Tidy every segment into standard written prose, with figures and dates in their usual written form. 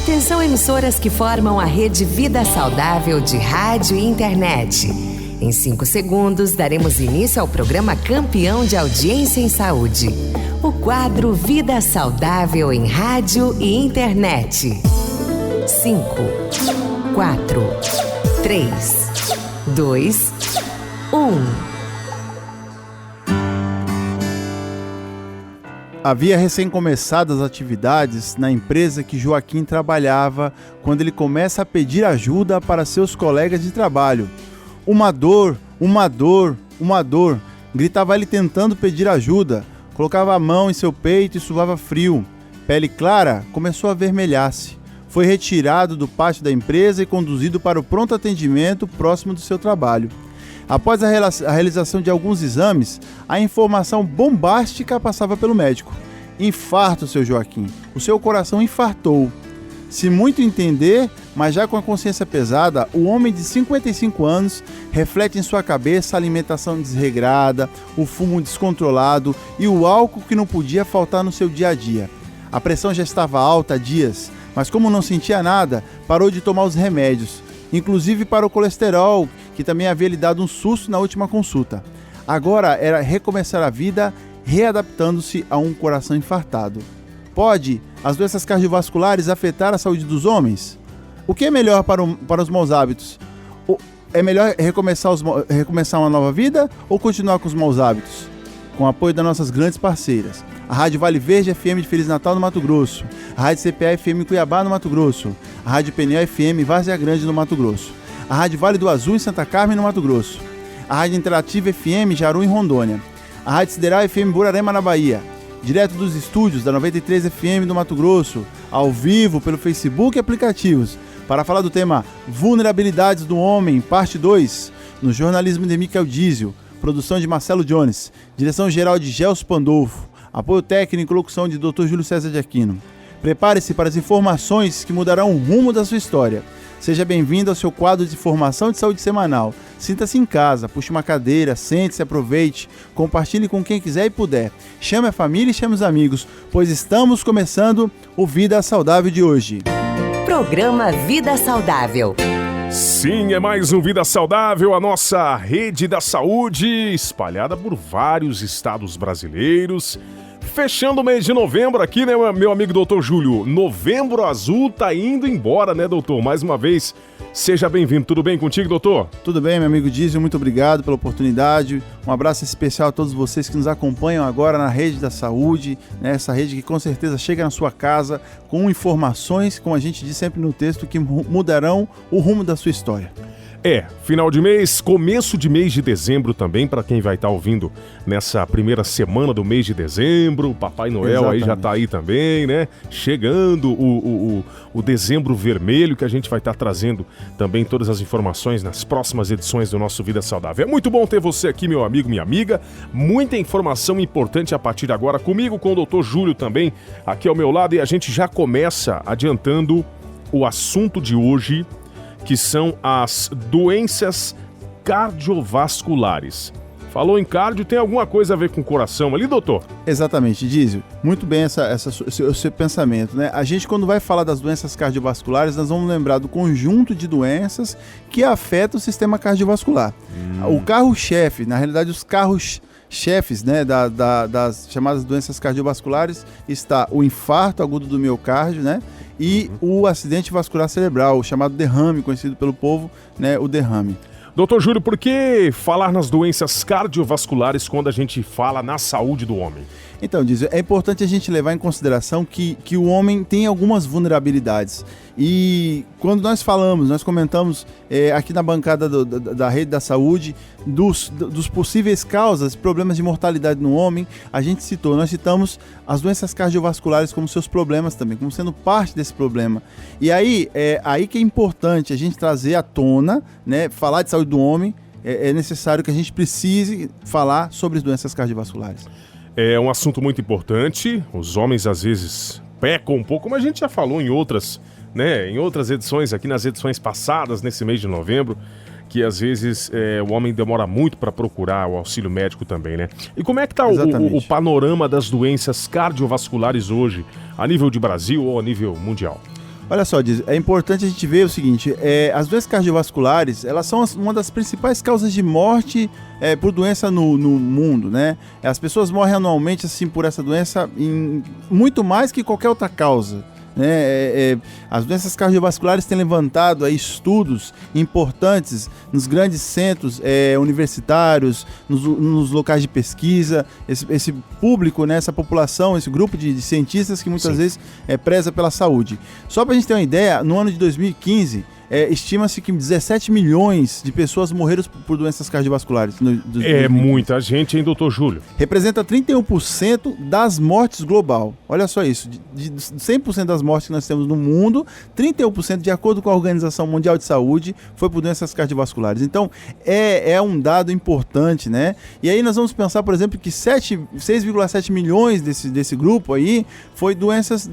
Atenção, emissoras que formam a rede Vida Saudável de rádio e internet. Em 5 segundos, daremos início ao programa campeão de audiência em saúde. O quadro Vida Saudável em rádio e internet. 5, 4, 3, 2, 1... Havia recém-começado as atividades na empresa que Joaquim trabalhava quando ele começa a pedir ajuda para seus colegas de trabalho. Uma dor, uma dor, uma dor, gritava ele tentando pedir ajuda. Colocava a mão em seu peito e suava frio. Pele clara começou a avermelhar-se. Foi retirado do pátio da empresa e conduzido para o pronto atendimento próximo do seu trabalho. Após a realização de alguns exames, a informação bombástica passava pelo médico. Infarto, seu Joaquim. O seu coração infartou. Se muito entender, mas já com a consciência pesada, o homem de 55 anos reflete em sua cabeça a alimentação desregrada, o fumo descontrolado e o álcool que não podia faltar no seu dia a dia. A pressão já estava alta há dias, mas como não sentia nada, parou de tomar os remédios, inclusive para o colesterol, que também havia lhe dado um susto na última consulta. Agora era recomeçar a vida, readaptando-se a um coração infartado. Pode as doenças cardiovasculares afetar a saúde dos homens? O que é melhor para os maus hábitos? É melhor recomeçar uma nova vida ou continuar com os maus hábitos? Com o apoio das nossas grandes parceiras. A Rádio Vale Verde FM de Feliz Natal no Mato Grosso, a Rádio CPA FM Cuiabá no Mato Grosso, a Rádio Peniel FM Várzea Grande no Mato Grosso, a Rádio Vale do Azul em Santa Carmen no Mato Grosso, a Rádio Interativa FM Jaru em Rondônia, a Rádio Sideral FM Borarema na Bahia, direto dos estúdios da 93 FM do Mato Grosso, ao vivo pelo Facebook e aplicativos, para falar do tema Vulnerabilidades do Homem, parte 2, no jornalismo de Michael Diesel, produção de Marcelo Jones, direção geral de Gelson Pandolfo, apoio técnico e locução de Dr. Júlio César de Aquino. Prepare-se para as informações que mudarão o rumo da sua história. Seja bem-vindo ao seu quadro de informação de saúde semanal. Sinta-se em casa, puxe uma cadeira, sente-se, aproveite, compartilhe com quem quiser e puder. Chame a família e chame os amigos, pois estamos começando o Vida Saudável de hoje. Programa Vida Saudável. Sim, é mais um Vida Saudável, a nossa rede da saúde espalhada por vários estados brasileiros. Fechando o mês de novembro aqui, né, meu amigo doutor Júlio? Novembro azul tá indo embora, né, doutor? Mais uma vez, seja bem-vindo. Tudo bem contigo, doutor? Tudo bem, meu amigo Diesel. Muito obrigado pela oportunidade. Um abraço especial a todos vocês que nos acompanham agora na rede da saúde, né, essa rede que com certeza chega na sua casa com informações, como a gente diz sempre no texto, que mudarão o rumo da sua história. Final de mês, começo de mês de dezembro também, para quem vai estar ouvindo nessa primeira semana do mês de dezembro. Papai Noel Exatamente. Aí já tá aí também, né? Chegando o dezembro vermelho, que a gente vai estar trazendo também todas as informações nas próximas edições do nosso Vida Saudável. É muito bom ter você aqui, meu amigo, minha amiga. Muita informação importante a partir de agora comigo, com o Dr. Júlio também aqui ao meu lado. E a gente já começa adiantando o assunto de hoje, que são as doenças cardiovasculares. Falou em cardio, tem alguma coisa a ver com o coração ali, doutor? Exatamente, Dízio. Muito bem o seu pensamento, né? A gente, quando vai falar das doenças cardiovasculares, nós vamos lembrar do conjunto de doenças que afetam o sistema cardiovascular. O carro-chefe, na realidade, os carros-chefes, né, das chamadas doenças cardiovasculares, está o infarto agudo do miocárdio, né? E o acidente vascular cerebral, o chamado derrame, conhecido pelo povo, né, o derrame. Doutor Júlio, por que falar nas doenças cardiovasculares quando a gente fala na saúde do homem? Então, Dízio, é importante a gente levar em consideração que o homem tem algumas vulnerabilidades. E quando nós comentamos aqui na bancada da rede da saúde, dos possíveis causas, problemas de mortalidade no homem, nós citamos as doenças cardiovasculares como seus problemas também, como sendo parte desse problema. E aí que é importante a gente trazer à tona, né, falar de saúde do homem, é necessário que a gente precise falar sobre as doenças cardiovasculares. É um assunto muito importante, os homens às vezes pecam um pouco, mas a gente já falou em outras edições, aqui nas edições passadas, nesse mês de novembro, que às vezes o homem demora muito para procurar o auxílio médico também, né? E como é que está o panorama das doenças cardiovasculares hoje, a nível de Brasil ou a nível mundial? Olha só, Diz, é importante a gente ver o seguinte, as doenças cardiovasculares, elas são uma das principais causas de morte por doença no mundo, né? As pessoas morrem anualmente, assim, por essa doença muito mais que qualquer outra causa. As doenças cardiovasculares têm levantado aí estudos importantes nos grandes centros universitários, nos locais de pesquisa, esse público, né, essa população, esse grupo de cientistas que muitas vezes preza pela saúde. Só para a gente ter uma ideia, no ano de 2015, estima-se que 17 milhões de pessoas morreram por doenças cardiovasculares. Muita gente, hein, doutor Júlio? Representa 31% das mortes global. Olha só isso, de 100% das mortes que nós temos no mundo, 31%, de acordo com a Organização Mundial de Saúde, foi por doenças cardiovasculares. Então, é um dado importante, né? E aí nós vamos pensar, por exemplo, que 6,7 milhões desse grupo aí foi doenças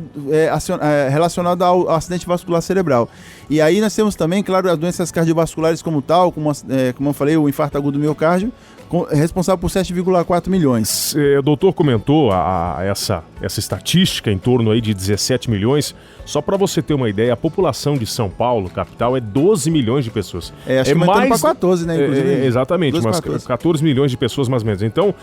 relacionadas ao acidente vascular cerebral. E aí nós temos também, claro, as doenças cardiovasculares como eu falei, o infarto agudo do miocárdio, responsável por 7,4 milhões. O doutor comentou essa estatística em torno aí de 17 milhões. Só para você ter uma ideia, a população de São Paulo, capital, é 12 milhões de pessoas. Acho que aumentando para 14, né? Inclusive. Exatamente, 14 milhões de pessoas mais ou menos. Então,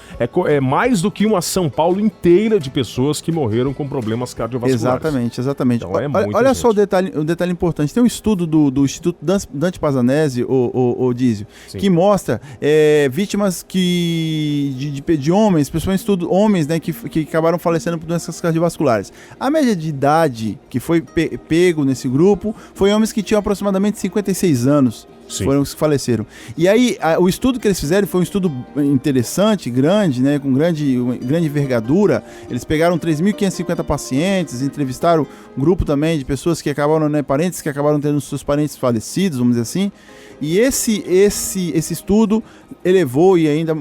é mais do que uma São Paulo inteira de pessoas que morreram com problemas cardiovasculares. Exatamente. Então, olha só o detalhe importante. Tem um estudo do Instituto Dante Pazanese, o Dízio, que mostra vítimas de homens, principalmente estudo homens, né, que acabaram falecendo por doenças cardiovasculares. A média de idade que foi pego nesse grupo foi homens que tinham aproximadamente 56 anos. Sim. Foram os que faleceram. E aí, o estudo que eles fizeram foi um estudo interessante, grande, né, com grande envergadura. Eles pegaram 3.550 pacientes, entrevistaram um grupo também de pessoas que acabaram, né, parentes que acabaram tendo seus parentes falecidos, vamos dizer assim. E esse estudo elevou e ainda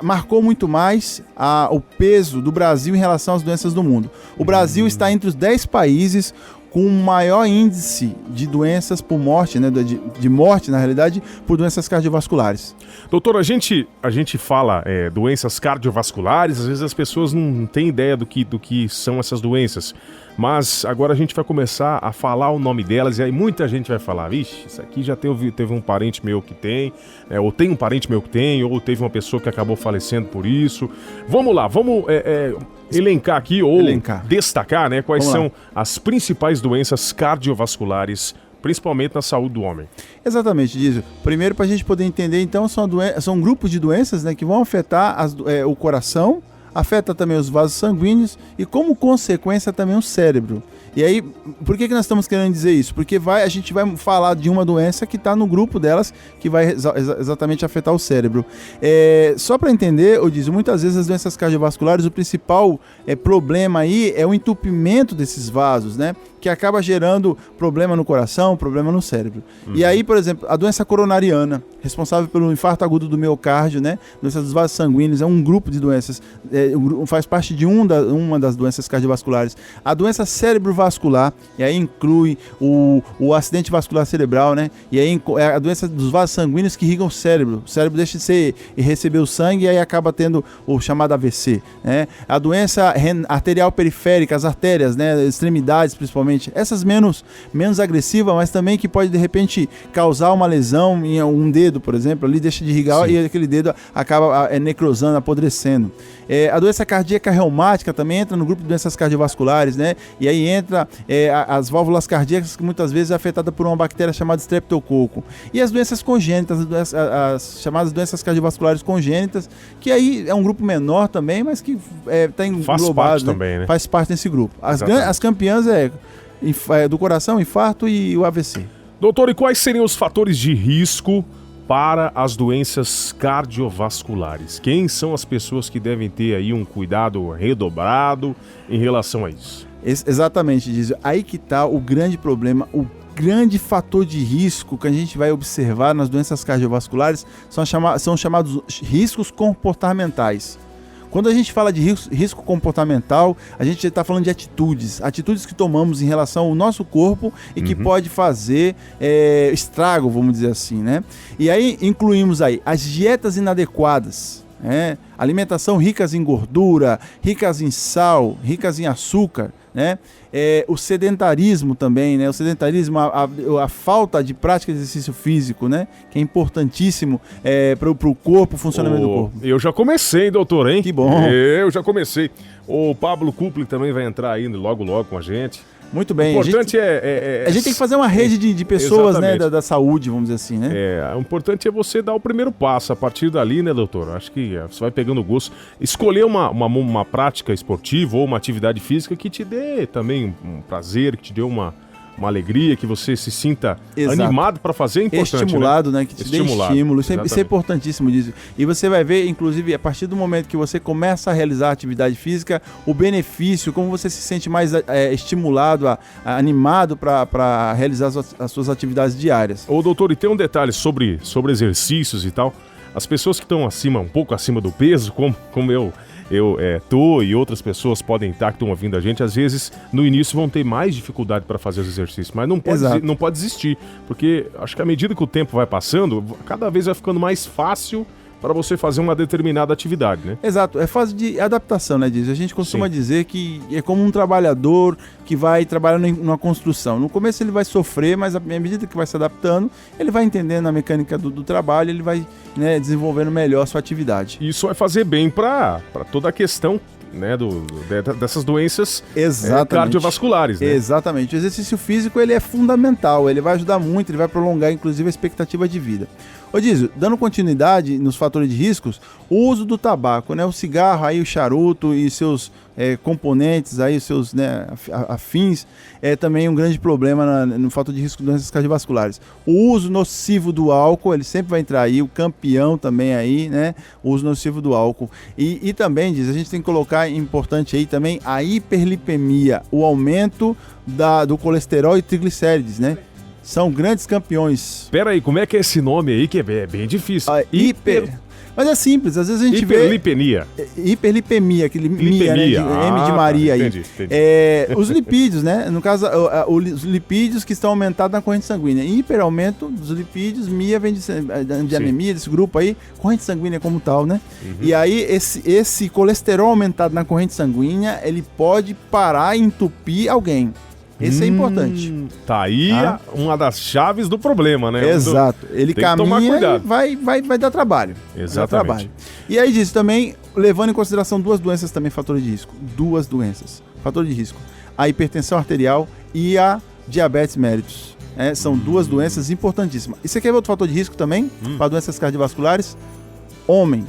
marcou muito mais o peso do Brasil em relação às doenças do mundo. O Brasil está entre os 10 países com o maior índice de doenças por morte, né, de morte, na realidade, por doenças cardiovasculares. Doutor, a gente fala doenças cardiovasculares, às vezes as pessoas não têm ideia do que são essas doenças, mas agora a gente vai começar a falar o nome delas e aí muita gente vai falar, vixe, isso aqui já teve um parente meu que tem, ou tem um parente meu que tem, ou teve uma pessoa que acabou falecendo por isso. Vamos lá, vamos elencar aqui, ou destacar, né, quais são as principais doenças cardiovasculares, principalmente na saúde do homem. Exatamente, Dízio. Primeiro, para a gente poder entender, então, são grupos de doenças, né, que vão afetar o coração, afeta também os vasos sanguíneos e, como consequência, também o cérebro. E aí, por que nós estamos querendo dizer isso? Porque a gente vai falar de uma doença que está no grupo delas, que vai exatamente afetar o cérebro. Só para entender, eu digo, muitas vezes as doenças cardiovasculares, o principal problema aí é o entupimento desses vasos, né? Que acaba gerando problema no coração, problema no cérebro. E aí, por exemplo, a doença coronariana, responsável pelo infarto agudo do miocárdio, né? Doença dos vasos sanguíneos, é um grupo de doenças, faz parte de uma das doenças cardiovasculares. A doença cerebrovascular, e aí inclui o acidente vascular cerebral, né? E aí a doença dos vasos sanguíneos que irrigam o cérebro. O cérebro deixa de receber o sangue e aí acaba tendo o chamado AVC, né? A doença arterial periférica, as artérias, né? Extremidades, principalmente. Essas menos agressivas, mas também que pode, de repente, causar uma lesão em um dedo, por exemplo, ali deixa de irrigar. Sim. E aquele dedo acaba necrosando, apodrecendo. A doença cardíaca reumática também entra no grupo de doenças cardiovasculares, né? E aí entra as válvulas cardíacas, que muitas vezes é afetada por uma bactéria chamada Streptococcus. E as doenças congênitas, as chamadas doenças cardiovasculares congênitas, que aí é um grupo menor também, mas que está englobado, faz parte, né? Também, né? Faz parte desse grupo. As campeãs do coração, infarto e o AVC. Doutor, e quais seriam os fatores de risco para as doenças cardiovasculares? Quem são as pessoas que devem ter aí um cuidado redobrado em relação a isso? Exatamente, Dízio. Aí que está o grande problema, o grande fator de risco que a gente vai observar nas doenças cardiovasculares são chamados riscos comportamentais. Quando a gente fala de risco comportamental, a gente está falando de atitudes que tomamos em relação ao nosso corpo e que pode fazer estrago, vamos dizer assim, né? E aí incluímos aí as dietas inadequadas, alimentação ricas em gordura, ricas em sal, ricas em açúcar, né? O sedentarismo também, né? O sedentarismo, a falta de prática de exercício físico, né? Que é importantíssimo para o corpo, o funcionamento do corpo. Eu já comecei, doutor, hein? Que bom. Eu já comecei. O Pablo Kupli também vai entrar aí logo com a gente. Muito bem. O importante a gente tem que fazer uma rede de pessoas, né, da saúde, vamos dizer assim, né? O importante é você dar o primeiro passo. A partir dali, né, doutor? Acho que você vai pegando o gosto. Escolher uma prática esportiva ou uma atividade física que te dê também um prazer, que te dê uma alegria, que você se sinta animado para fazer, é importante. Estimulado, né? Que te dê estímulo. Isso é importantíssimo disso. E você vai ver, inclusive, a partir do momento que você começa a realizar atividade física, o benefício, como você se sente mais estimulado, animado para realizar as suas atividades diárias. Ô, doutor, e tem um detalhe sobre exercícios e tal. As pessoas que estão um pouco acima do peso, como eu tô e outras pessoas podem estar que estão ouvindo a gente, às vezes no início vão ter mais dificuldade para fazer os exercícios, mas não pode desistir, porque acho que à medida que o tempo vai passando, cada vez vai ficando mais fácil para você fazer uma determinada atividade, né? Exato, é fase de adaptação, né, Diz? A gente costuma dizer que é como um trabalhador que vai trabalhar numa construção. No começo ele vai sofrer, mas à medida que vai se adaptando, ele vai entendendo a mecânica do trabalho, ele vai, né, desenvolvendo melhor a sua atividade. Isso vai fazer bem para toda a questão, né, dessas doenças cardiovasculares, né? Exatamente. O exercício físico ele é fundamental, ele vai ajudar muito, ele vai prolongar inclusive a expectativa de vida. Ô Dízio, dando continuidade nos fatores de riscos, o uso do tabaco, né, o cigarro, aí o charuto e seus componentes, aí os seus, né, afins, é também um grande problema no fator de risco de doenças cardiovasculares. O uso nocivo do álcool, ele sempre vai entrar aí, o campeão também aí, né, o uso nocivo do álcool. E também, Diz, a gente tem que colocar importante aí também a hiperlipemia, o aumento do colesterol e triglicérides, né? São grandes campeões. Espera aí, como é que é esse nome aí que é bem difícil? Mas é simples, às vezes a gente Hiperlipemia. Hiperlipemia, aquele mia, né, M de Maria aí. Entendi. Os lipídios, né? No caso, os lipídios que estão aumentados na corrente sanguínea. Hiper aumento dos lipídios, mia vem de anemia, desse grupo aí, corrente sanguínea como tal, né? Uhum. E aí, esse colesterol aumentado na corrente sanguínea, ele pode parar e entupir alguém. Esse é importante. Tá aí uma das chaves do problema, né? Exato. Ele caminha e vai dar trabalho. Exatamente. E aí diz também, levando em consideração duas doenças também, fatores de risco. Duas doenças. Fator de risco. A hipertensão arterial e a diabetes mellitus. São duas doenças importantíssimas. E você quer ver outro fator de risco também? Para doenças cardiovasculares?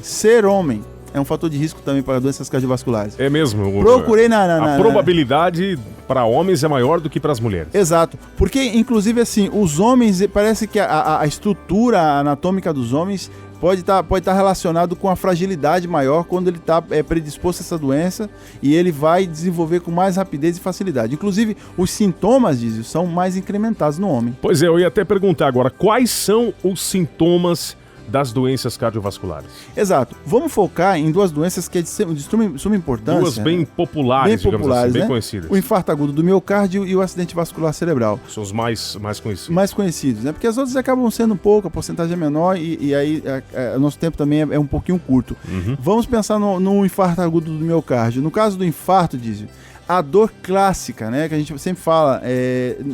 Ser homem. É um fator de risco também para doenças cardiovasculares. É mesmo. Procurei a probabilidade para homens é maior do que para as mulheres. Exato. Porque, inclusive, assim, os homens, parece que a estrutura anatômica dos homens pode estar relacionado com a fragilidade maior quando ele está predisposto a essa doença e ele vai desenvolver com mais rapidez e facilidade. Inclusive, os sintomas, Dízio, são mais incrementados no homem. Pois é, eu ia até perguntar agora, quais são os sintomas das doenças cardiovasculares? Exato. Vamos focar em duas doenças que é de suma importância. Duas bem populares, digamos assim, bem conhecidas. O infarto agudo do miocárdio e o acidente vascular cerebral. São os mais conhecidos. Mais conhecidos, né? Porque as outras acabam sendo pouco, a porcentagem é menor e aí o nosso tempo também é um pouquinho curto. Uhum. Vamos pensar no infarto agudo do miocárdio. No caso do infarto, Dízio, a dor clássica, né, que a gente sempre fala,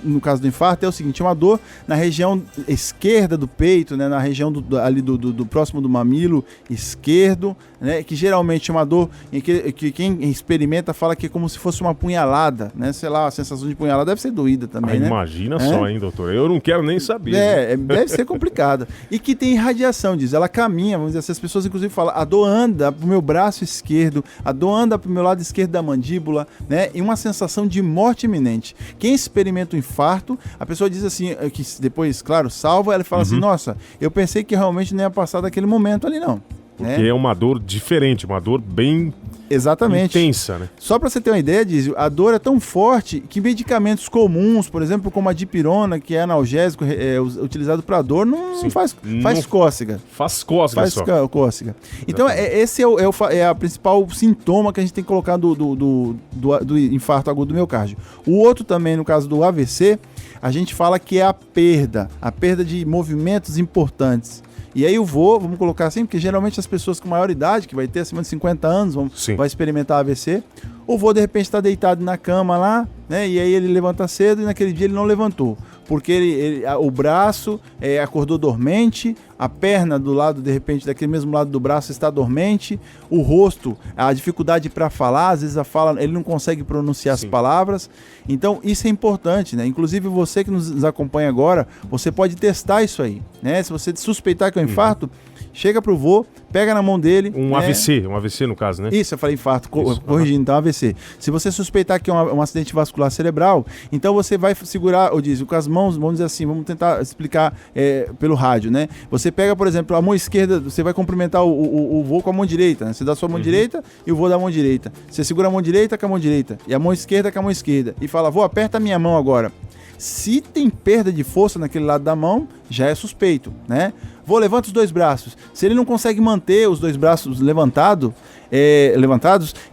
no caso do infarto, é o seguinte, é uma dor na região esquerda do peito, né, na região ali do próximo do mamilo esquerdo, né, que geralmente é uma dor em que quem experimenta fala que é como se fosse uma punhalada, né, sei lá, a sensação de punhalada deve ser doída também, né? Imagina só, hein, doutor, eu não quero nem saber. Deve ser complicada. E que tem irradiação, diz, ela caminha, vamos dizer assim, as pessoas inclusive falam, a dor anda pro meu braço esquerdo, a dor anda pro meu lado esquerdo da mandíbula, né, e uma sensação de morte iminente. Quem experimenta o infarto, a pessoa diz assim, que depois, claro, salva, ela fala assim, nossa, eu pensei que realmente não ia passar daquele momento ali não. Porque é uma dor diferente, uma dor bem intensa, né? Só para você ter uma ideia, Dízio, a dor é tão forte que medicamentos comuns, por exemplo, como a dipirona, que é analgésico utilizado para dor, faz cócega. Faz cócega só. Faz cócega. Então, esse é a principal sintoma que a gente tem que colocar do infarto agudo do miocárdio. O outro também, no caso do AVC, a gente fala que é a perda de movimentos importantes. E aí vamos colocar assim, porque geralmente as pessoas com maior idade, que vai ter acima de 50 anos, vai experimentar AVC. O vô, de repente, está deitado na cama lá, né? E aí ele levanta cedo e naquele dia ele não levantou. Porque o braço acordou dormente, a perna do lado, de repente, daquele mesmo lado do braço está dormente, o rosto, a dificuldade para falar, às vezes a fala, ele não consegue pronunciar as palavras. Então, isso é importante, né? Inclusive, você que nos acompanha agora, você pode testar isso aí, né? Se você suspeitar que é um infarto, chega pro vô, pega na mão dele. Um AVC no caso, né? Isso, eu falei infarto, corrigindo, então AVC. Se você suspeitar que é um acidente vascular cerebral, então você vai segurar, com as mãos, vamos dizer assim, vamos tentar explicar pelo rádio, né? Você pega, por exemplo, a mão esquerda, você vai cumprimentar o vô com a mão direita, né? Você dá a sua mão direita e o vô dá a mão direita. Você segura a mão direita com a mão direita e a mão esquerda com a mão esquerda e fala, vô, aperta a minha mão agora. Se tem perda de força naquele lado da mão, já é suspeito, né? Vô, levanta os dois braços. Se ele não consegue manter os dois braços levantados,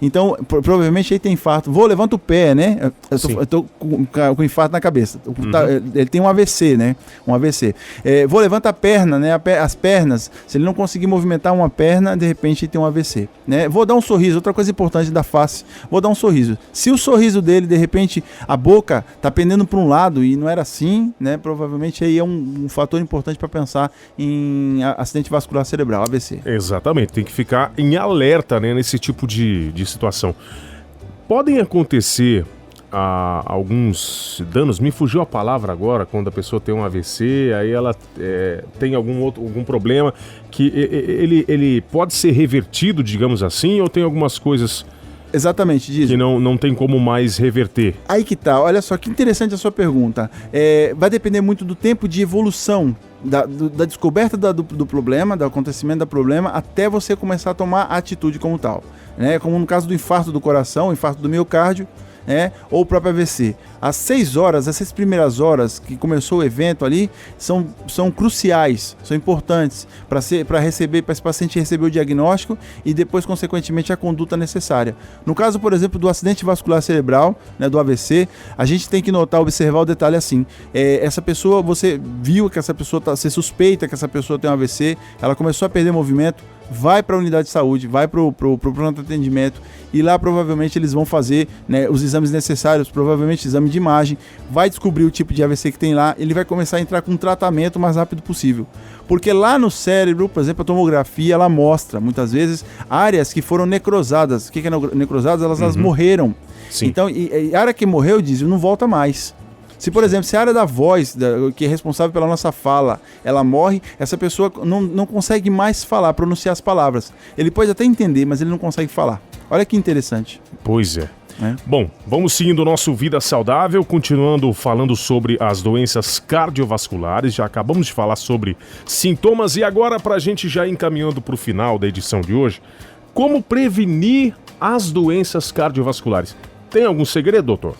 então provavelmente aí tem infarto. Vô, levanta o pé, né? Eu tô com infarto na cabeça. Ele tem um AVC, né? Um AVC. Vô, levanta a perna, né? As pernas. Se ele não conseguir movimentar uma perna, de repente ele tem um AVC, né? Vou dar um sorriso. Outra coisa importante da face. Vou dar um sorriso. Se o sorriso dele, de repente, a boca tá pendendo para um lado e não era assim, né? Provavelmente aí é um fator importante para pensar em acidente vascular cerebral, AVC. Exatamente. Tem que ficar em alerta, né? Nesse tipo de situação. Podem acontecer alguns danos, me fugiu a palavra agora, quando a pessoa tem um AVC, aí ela tem algum problema, que ele pode ser revertido, digamos assim, ou tem algumas coisas... Exatamente, diz. Que não tem como mais reverter. Aí que tá, olha só que interessante a sua pergunta. Vai depender muito do tempo de evolução da descoberta do problema, do acontecimento do problema, até você começar a tomar a atitude como tal, né? Como no caso do infarto do coração, infarto do miocárdio, ou o próprio AVC. As 6 horas, essas primeiras horas que começou o evento ali, são cruciais, são importantes para esse paciente receber o diagnóstico e depois, consequentemente, a conduta necessária. No caso, por exemplo, do acidente vascular cerebral, né, do AVC, a gente tem que observar o detalhe assim. Essa pessoa, você viu que essa pessoa você suspeita que essa pessoa tem um AVC, ela começou a perder movimento, vai para a unidade de saúde, vai para o pronto atendimento e lá provavelmente eles vão fazer, né, os exames necessários, provavelmente exame de imagem, vai descobrir o tipo de AVC que tem lá, ele vai começar a entrar com um tratamento o mais rápido possível. Porque lá no cérebro, por exemplo, a tomografia, ela mostra muitas vezes áreas que foram necrosadas. O que é necrosadas? Elas morreram. Sim. Então, e a área que morreu, não volta mais. Se, por exemplo, se a área da voz, que é responsável pela nossa fala, ela morre, essa pessoa não consegue mais falar, pronunciar as palavras. Ele pode até entender, mas ele não consegue falar. Olha que interessante. Pois é. Bom, vamos seguindo o nosso Vida Saudável, continuando falando sobre as doenças cardiovasculares. Já acabamos de falar sobre sintomas e agora, para a gente já ir encaminhando para o final da edição de hoje, como prevenir as doenças cardiovasculares? Tem algum segredo, doutor?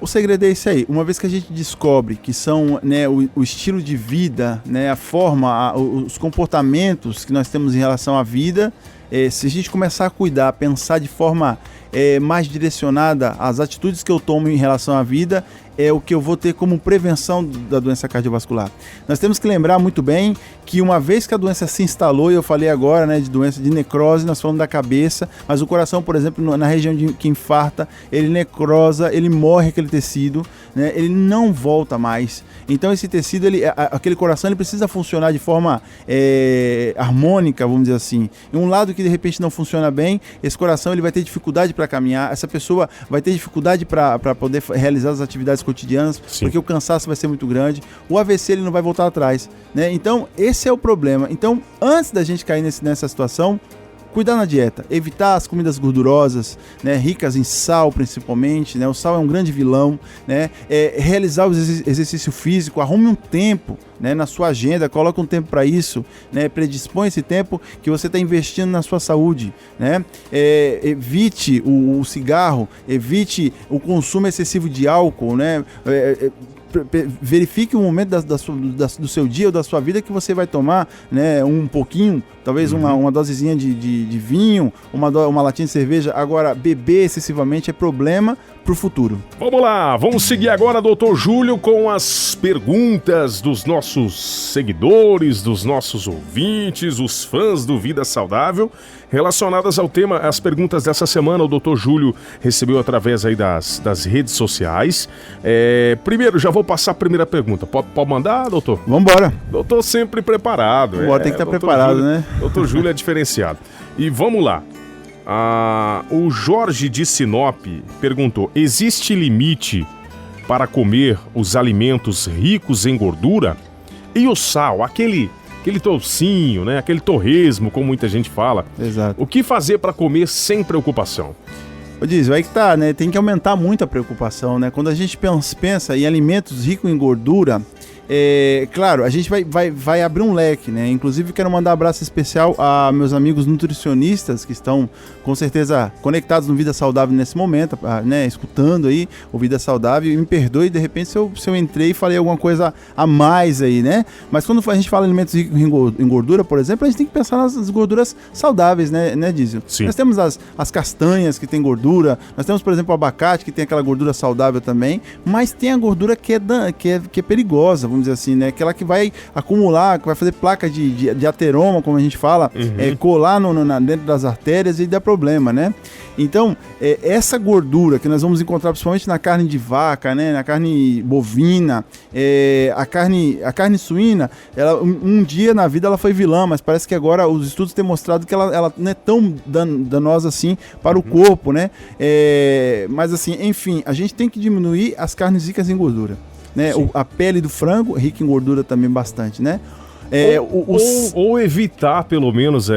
O segredo é isso aí. Uma vez que a gente descobre que são, né, o estilo de vida, né, a forma, os comportamentos que nós temos em relação à vida, se a gente começar a cuidar, pensar de forma mais direcionada às atitudes que eu tomo em relação à vida, é o que eu vou ter como prevenção da doença cardiovascular. Nós temos que lembrar muito bem que uma vez que a doença se instalou, e eu falei agora, né, de doença de necrose, nós falamos da cabeça, mas o coração, por exemplo, na região que infarta, ele necrosa, ele morre aquele tecido, né, ele não volta mais. Então esse tecido, aquele coração, ele precisa funcionar de forma harmônica, vamos dizer assim. E um lado que de repente não funciona bem, esse coração ele vai ter dificuldade para caminhar, essa pessoa vai ter dificuldade para poder realizar as atividades cotidianas, Sim. porque o cansaço vai ser muito grande, o AVC ele não vai voltar atrás, né? Então esse é o problema. Então antes da gente cair nessa situação, cuidar na dieta, evitar as comidas gordurosas, né, ricas em sal principalmente, né, o sal é um grande vilão, né, realizar o exercício físico, arrume um tempo, né, na sua agenda, coloca um tempo para isso, né, predispõe esse tempo que você está investindo na sua saúde, né, evite o cigarro, evite o consumo excessivo de álcool, né, verifique o momento do seu dia ou da sua vida que você vai tomar, né, um pouquinho, talvez uma dosezinha de vinho, uma latinha de cerveja. Agora, beber excessivamente é problema pro futuro. Vamos lá, vamos seguir agora, doutor Júlio, com as perguntas dos nossos seguidores, dos nossos ouvintes, os fãs do Vida Saudável, relacionadas ao tema. As perguntas dessa semana o doutor Júlio recebeu através aí das redes sociais. Primeiro, já vou passar a primeira pergunta. Pode mandar, doutor? Vambora. Doutor sempre preparado. Tem que estar preparado, Júlio, né? Doutor Júlio é diferenciado. E vamos lá. O Jorge de Sinop perguntou: existe limite para comer os alimentos ricos em gordura? E o sal, aquele toucinho, né? Aquele torresmo, como muita gente fala. Exato. O que fazer para comer sem preocupação? Dízio, aí que tá, né? Tem que aumentar muito a preocupação, né? Quando a gente pensa em alimentos ricos em gordura, claro, a gente vai abrir um leque, né? Inclusive, quero mandar um abraço especial a meus amigos nutricionistas que estão, com certeza, conectados no Vida Saudável nesse momento, né? Escutando aí o Vida Saudável. E me perdoe, de repente, se eu entrei e falei alguma coisa a mais aí, né? Mas quando a gente fala em alimentos ricos em gordura, por exemplo, a gente tem que pensar nas gorduras saudáveis, né, Dízio? Sim. Nós temos as castanhas, que tem gordura. Nós temos, por exemplo, o abacate, que tem aquela gordura saudável também. Mas tem a gordura que é perigosa, vamos dizer assim, né? Aquela que vai acumular, que vai fazer placa de ateroma, como a gente fala, colar dentro das artérias e dar problema, né? Então, essa gordura que nós vamos encontrar principalmente na carne de vaca, né? Na carne bovina, a carne suína, ela, um dia na vida ela foi vilã, mas parece que agora os estudos têm mostrado que ela não é tão danosa assim para o corpo, né? Mas assim, enfim, a gente tem que diminuir as carnes ricas em gordura, né? A pele do frango, rica em gordura também bastante, né? Ou evitar, pelo menos,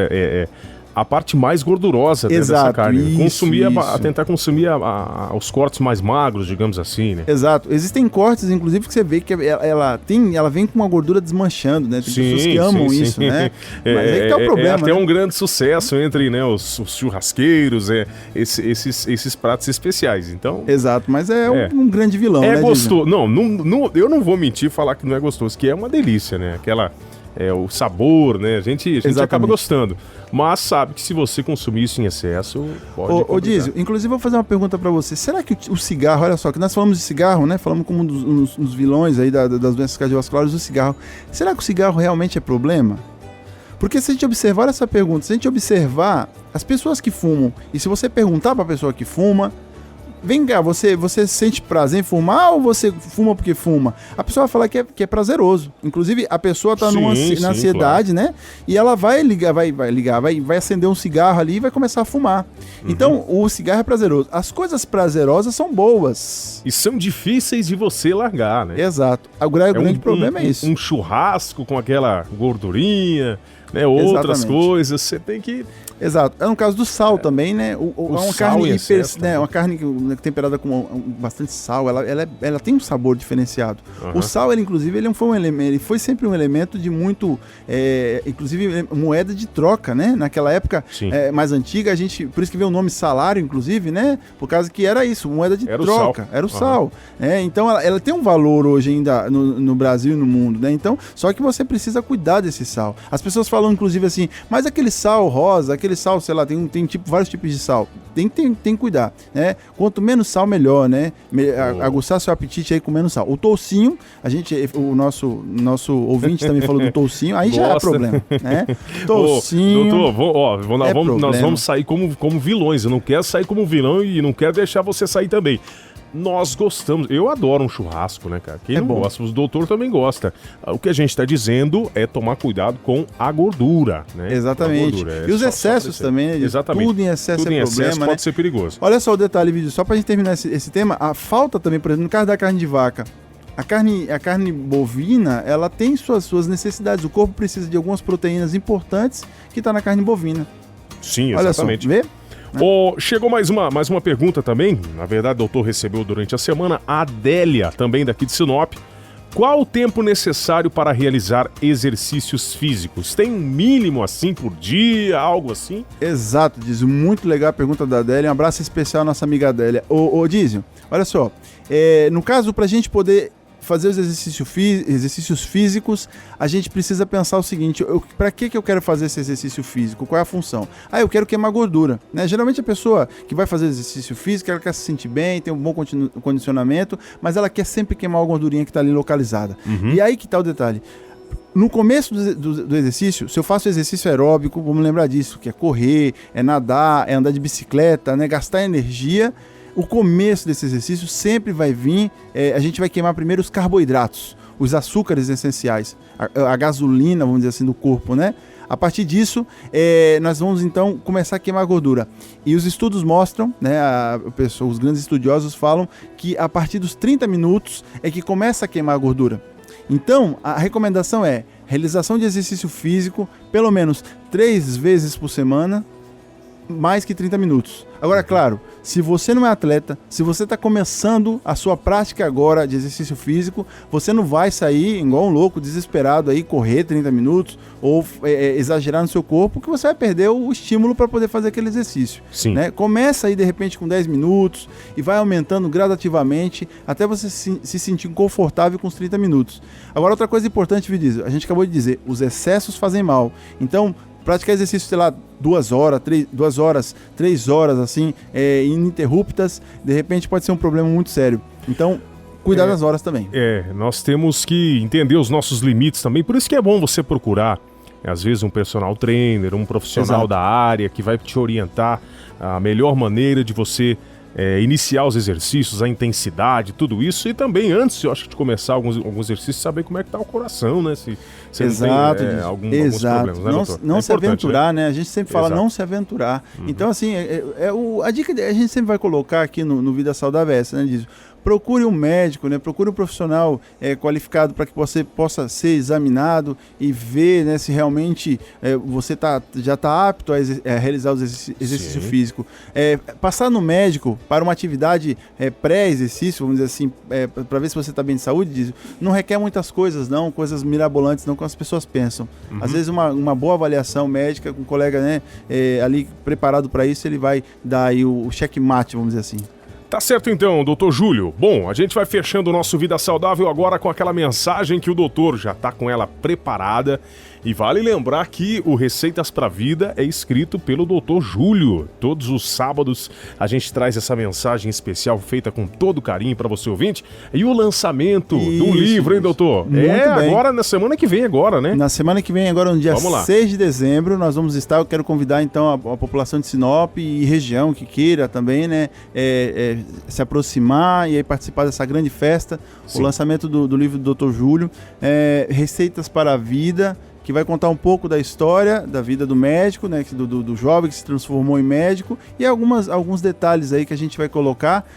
a parte mais gordurosa dessa carne. Tentar consumir os cortes mais magros, digamos assim, né? Exato. Existem cortes, inclusive, que você vê que ela vem com uma gordura desmanchando, né? Tem pessoas que amam isso, né? Mas aí que tá o problema. É até um grande sucesso entre, né, os churrasqueiros, esses pratos especiais. Então, exato, mas um grande vilão, né? É gostoso. Não, eu não vou mentir e falar que não é gostoso, que é uma delícia, né? O sabor, né? A gente acaba gostando. Mas sabe que se você consumir isso em excesso, pode Dízio, inclusive eu vou fazer uma pergunta pra você. Será que o cigarro, olha só, que nós falamos de cigarro, né? Falamos como um dos vilões aí das doenças cardiovasculares do cigarro. Será que o cigarro realmente é problema? Porque se a gente observar, olha essa pergunta, se a gente observar as pessoas que fumam, e se você perguntar pra pessoa que fuma, vem cá, você sente prazer em fumar ou você fuma porque fuma? A pessoa vai falar que é prazeroso. Inclusive, a pessoa está na ansiedade, claro, né? E ela vai acender um cigarro ali e vai começar a fumar. Então, o cigarro é prazeroso. As coisas prazerosas são boas. E são difíceis de você largar, né? Exato. O grande problema é isso. Um churrasco com aquela gordurinha, né? Outras coisas, você tem que... Exato. É no caso do sal também, né? Uma carne uma carne temperada com bastante sal, ela tem um sabor diferenciado. O sal, inclusive, ele foi sempre um elemento de muito, inclusive moeda de troca, né? Naquela época mais antiga, por isso que veio o nome salário, inclusive, né? Por causa que era isso, moeda de troca. Era o sal. Então ela tem um valor hoje ainda no Brasil e no mundo, né? Então, só que você precisa cuidar desse sal. As pessoas falam, inclusive, assim, mas aquele sal rosa, aquele sal, sei lá, tem vários tipos de sal. Tem que cuidar, né? Quanto menos sal, melhor, né? Aguçar seu apetite aí com menos sal. O toucinho, o nosso ouvinte também falou do toucinho, aí já é problema, né? Toucinho. Doutor, nós vamos sair como vilões. Eu não quero sair como vilão e não quero deixar você sair também. Nós gostamos, eu adoro um churrasco, né, cara? Quem não gosta, o doutor também gosta. O que a gente está dizendo é tomar cuidado com a gordura, né? Exatamente. E os excessos também, né? Exatamente. Tudo em excesso Tudo em problema, excesso pode ser perigoso. Olha só o detalhe, vídeo, só pra gente terminar esse tema, a falta também, por exemplo, no caso da carne de vaca. A carne bovina, ela tem suas necessidades. O corpo precisa de algumas proteínas importantes que tá na carne bovina. Sim, exatamente. Olha só, vê? Chegou mais uma pergunta também. Na verdade, o doutor recebeu durante a semana. A Adélia, também daqui de Sinop. Qual o tempo necessário para realizar exercícios físicos? Tem um mínimo assim por dia, algo assim? Exato, Dízio. Muito legal a pergunta da Adélia. Um abraço especial à nossa amiga Adélia. Dízio, olha só. No caso, pra gente poder fazer os exercícios físicos, a gente precisa pensar o seguinte: para que eu quero fazer esse exercício físico? Qual é a função? Eu quero queimar gordura, né? Geralmente a pessoa que vai fazer exercício físico, ela quer se sentir bem, tem um bom condicionamento, mas ela quer sempre queimar a gordurinha que está ali localizada. E aí que está o detalhe. No começo do exercício, se eu faço exercício aeróbico, vamos lembrar disso, que é correr, é nadar, é andar de bicicleta, né? Gastar energia. O começo desse exercício sempre vai vir, a gente vai queimar primeiro os carboidratos, os açúcares essenciais, a gasolina, vamos dizer assim, do corpo, né? A partir disso, nós vamos então começar a queimar a gordura. E os estudos mostram, né, os grandes estudiosos falam que a partir dos 30 minutos é que começa a queimar a gordura. Então, a recomendação é realização de exercício físico pelo menos 3 vezes por semana, mais que 30 minutos. Agora, claro, se você não é atleta, se você está começando a sua prática agora de exercício físico, você não vai sair igual um louco, desesperado aí, correr 30 minutos ou exagerar no seu corpo, que você vai perder o estímulo para poder fazer aquele exercício. Sim. Né? Começa aí de repente com 10 minutos e vai aumentando gradativamente até você se sentir confortável com os 30 minutos. Agora, outra coisa importante, Vinícius, a gente acabou de dizer, os excessos fazem mal. Então, praticar exercício, sei lá, 2 horas, 3 horas, assim, ininterruptas, de repente pode ser um problema muito sério. Então, cuidar das horas também. Nós temos que entender os nossos limites também, por isso que é bom você procurar, às vezes, um personal trainer, um profissional Exato. da área que vai te orientar a melhor maneira de você iniciar os exercícios, a intensidade, tudo isso. E também, antes, eu acho, de começar alguns exercícios, saber como é que tá o coração, né? Se Exato, não tem alguns problemas, né, doutor? Não se aventurar, né? A gente sempre fala Exato. não se aventurar. Então, assim, a dica que a gente sempre vai colocar aqui no Vida Saudável é essa, né? Diz, procure um médico, né? Procure um profissional qualificado para que você possa ser examinado e ver, né, se realmente você já está apto a realizar os exercício físico. Passar no médico para uma atividade pré-exercício, vamos dizer assim, para ver se você está bem de saúde, não requer muitas coisas, não, coisas mirabolantes, não, como as pessoas pensam. Às vezes uma boa avaliação médica com um colega, né, ali preparado para isso, ele vai dar aí o checkmate, vamos dizer assim. Tá certo então, doutor Júlio. Bom, a gente vai fechando o nosso Vida Saudável agora com aquela mensagem que o doutor já tá com ela preparada. E vale lembrar que o Receitas pra Vida é escrito pelo doutor Júlio. Todos os sábados a gente traz essa mensagem especial feita com todo carinho para você ouvinte. E o lançamento do livro, hein, doutor? Muito bem. Agora, na semana que vem agora, né? Na semana que vem, agora no dia 6 de dezembro, nós vamos estar, eu quero convidar então a população de Sinop e região que queira também, né, se aproximar e aí participar dessa grande festa. Sim. O lançamento do livro do Dr. Júlio, Receitas para a Vida, que vai contar um pouco da história da vida do médico, né, do jovem que se transformou em médico, e alguns detalhes aí que a gente vai colocar,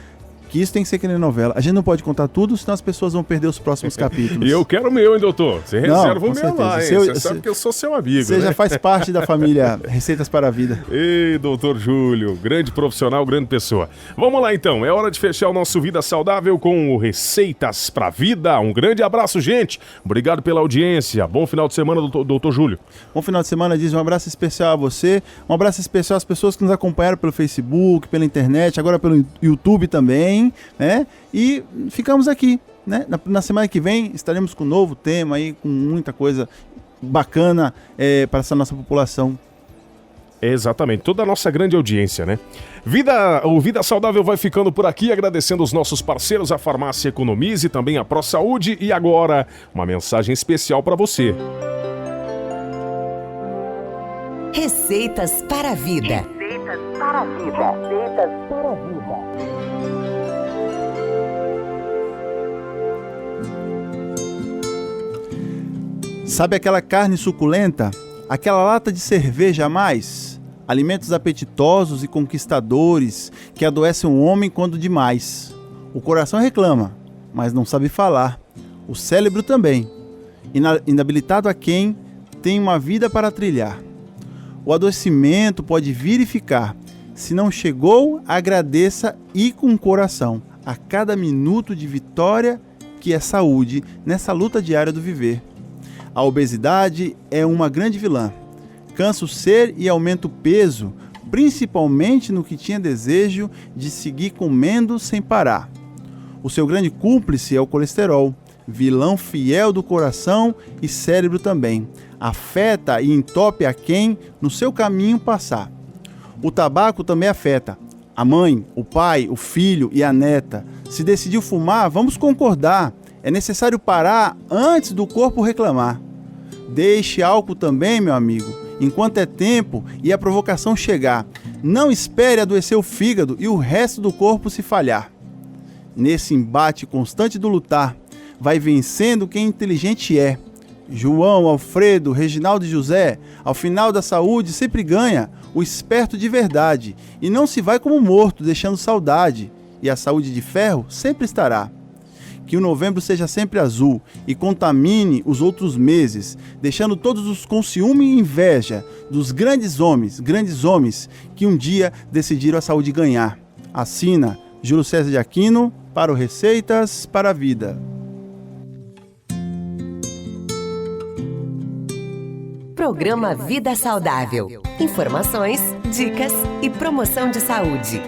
que isso tem que ser que nem novela. A gente não pode contar tudo, senão as pessoas vão perder os próximos capítulos. E eu quero o meu, hein, doutor? Você reserva o meu lá, hein? Você sabe que eu sou seu amigo, Você já faz parte da família Receitas para a Vida. Ei, doutor Júlio, grande profissional, grande pessoa. Vamos lá, então. É hora de fechar o nosso Vida Saudável com o Receitas para a Vida. Um grande abraço, gente. Obrigado pela audiência. Bom final de semana, doutor Júlio. Bom final de semana, Diz. Um abraço especial a você. Um abraço especial às pessoas que nos acompanharam pelo Facebook, pela internet, agora pelo YouTube também. Né? E ficamos aqui, né? Na semana que vem estaremos com um novo tema aí, com muita coisa bacana para essa nossa população. Exatamente, toda a nossa grande audiência, né? O Vida Saudável vai ficando por aqui, agradecendo os nossos parceiros, a Farmácia Economize, também a Pro Saúde, e agora uma mensagem especial para você. Receitas para a Vida. Receitas para a Vida. Receitas para a Vida. Sabe aquela carne suculenta? Aquela lata de cerveja a mais? Alimentos apetitosos e conquistadores que adoecem o homem quando demais. O coração reclama, mas não sabe falar. O cérebro também. Inabilitado a quem tem uma vida para trilhar. O adoecimento pode vir e ficar. Se não chegou, agradeça e com o coração. A cada minuto de vitória que é saúde nessa luta diária do viver. A obesidade é uma grande vilã. Cansa o ser e aumenta o peso, principalmente no que tinha desejo de seguir comendo sem parar. O seu grande cúmplice é o colesterol. vilão fiel do coração e cérebro também. Afeta e entope a quem no seu caminho passar. O tabaco também afeta a mãe, o pai, o filho e a neta. Se decidiu fumar, vamos concordar. É necessário parar antes do corpo reclamar. Deixe álcool também, meu amigo, enquanto é tempo e a provocação chegar. Não espere adoecer o fígado e o resto do corpo se falhar. Nesse embate constante do lutar, vai vencendo quem inteligente é. João, Alfredo, Reginaldo e José, ao final da saúde sempre ganha o esperto de verdade e não se vai como morto, deixando saudade, e a saúde de ferro sempre estará. Que o novembro seja sempre azul e contamine os outros meses, deixando todos com ciúme e inveja dos grandes homens que um dia decidiram a saúde ganhar. Assina Júlio César de Aquino para o Receitas para a Vida. Programa Vida Saudável. Informações, dicas e promoção de saúde.